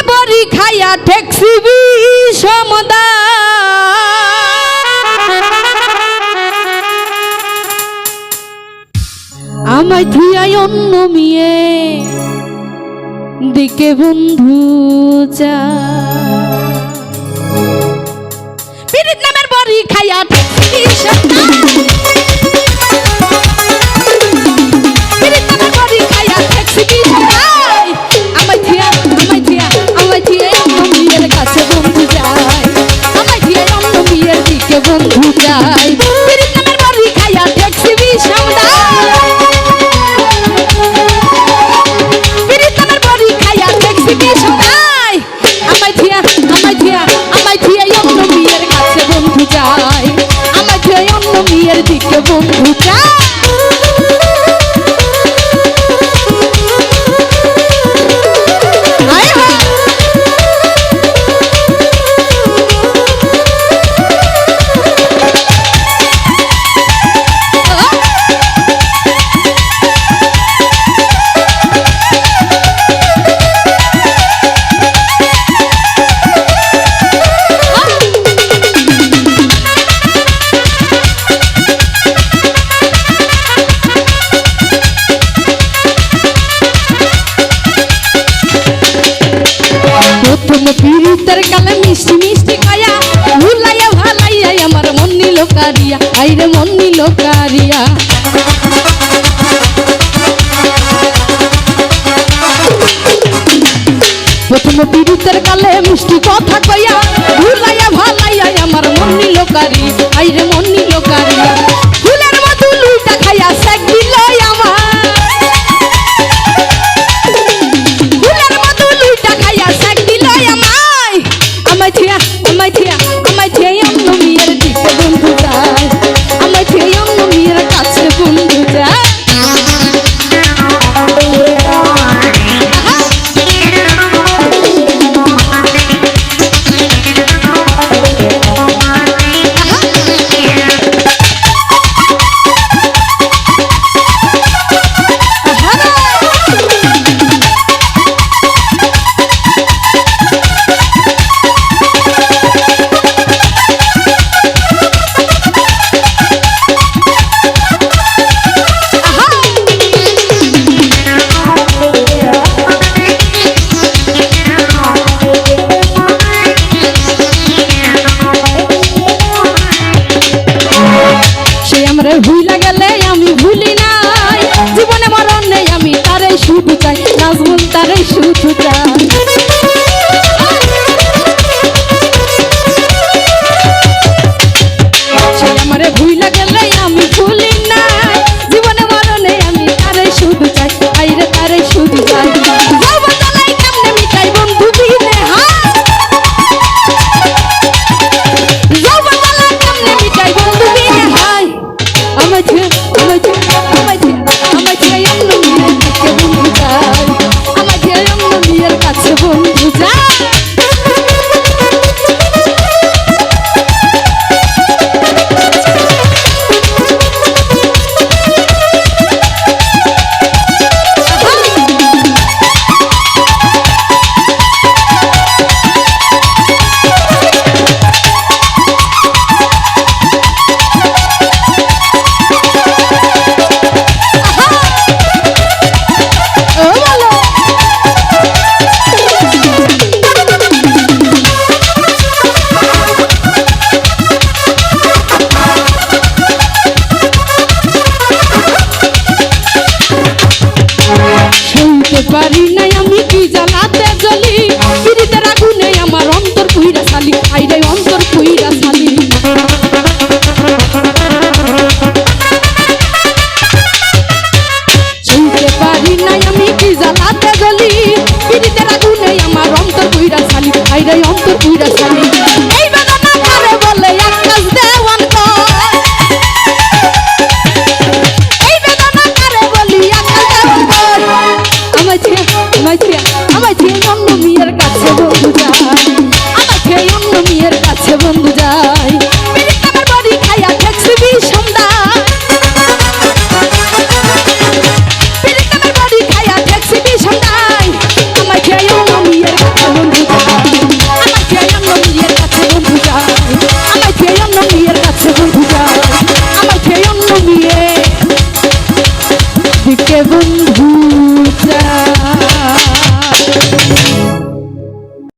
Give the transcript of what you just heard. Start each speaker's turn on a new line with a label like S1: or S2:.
S1: বড়ি খাইয়া ঠেকছিবি সমদা আমায় থুয়াই অন্য মিয়ে দিকে বন্ধু যা পিরিত নামের বড়ি খাইয়া ঠেকছিবি সমদা বন্ধু যাই পিরিত নামের বড়ি খাইয়া ঠেকছিবি সমদা পিরিত নামের বড়ি খাইয়া ঠেকছিবি সমদা আমায় থিয়া অন্য মেয়ের কাছে বন্ধু যাই আমায় থিয়া অন্য মেয়ের দিকে বন্ধু যাই পিরিতের কালে মিষ্টি মিষ্টি কয়া ভুলাইয়া ভালাইয়া আমার মন নিল কারিয়া আইরে মন নিল কারিয়া প্রথম পিরিতের কালে মিষ্টি কথা কয়া ভুলাইয়া ভালাইয়া আমার মন নিল কারি আইরে মন নিল কারিয়া ফুলের মধু লুইটা খাইয়া সেক দিল আমার আমায় থিয়া অন্য মেয়ের দিকে বন্ধু যায় আমায় থিয়া অন্য মেয়ের কাছে বন্ধু যায় ভুলা গেলে আমি ভুলি নাই জীবনে মরণে আমি তারে শুধু চাই নাজমুল তারে শুধু চাই সে আমারে ভুলা গেলে আমি ভুলি নাই জীবনে মরণে আমি তারে শুধু চাই আইরে তারে শুধু চাই জবতলাই কেমনে মিটাই বন্ধু বিনে জবতলাই কেমনে মিটাই বন্ধু বিনে হাই আমায় থিয়া অন্য মেয়ের দিকে বন্ধু যাই আমায় থিয়া অন্য মেয়ের কাছে বন্ধু যাই পারি নাই আমি কি জ্বালাতে জ্বলি পিরিতের আগুনে আমার অন্তর পুইরা সালি আইরে অন্তর পুইরা সালি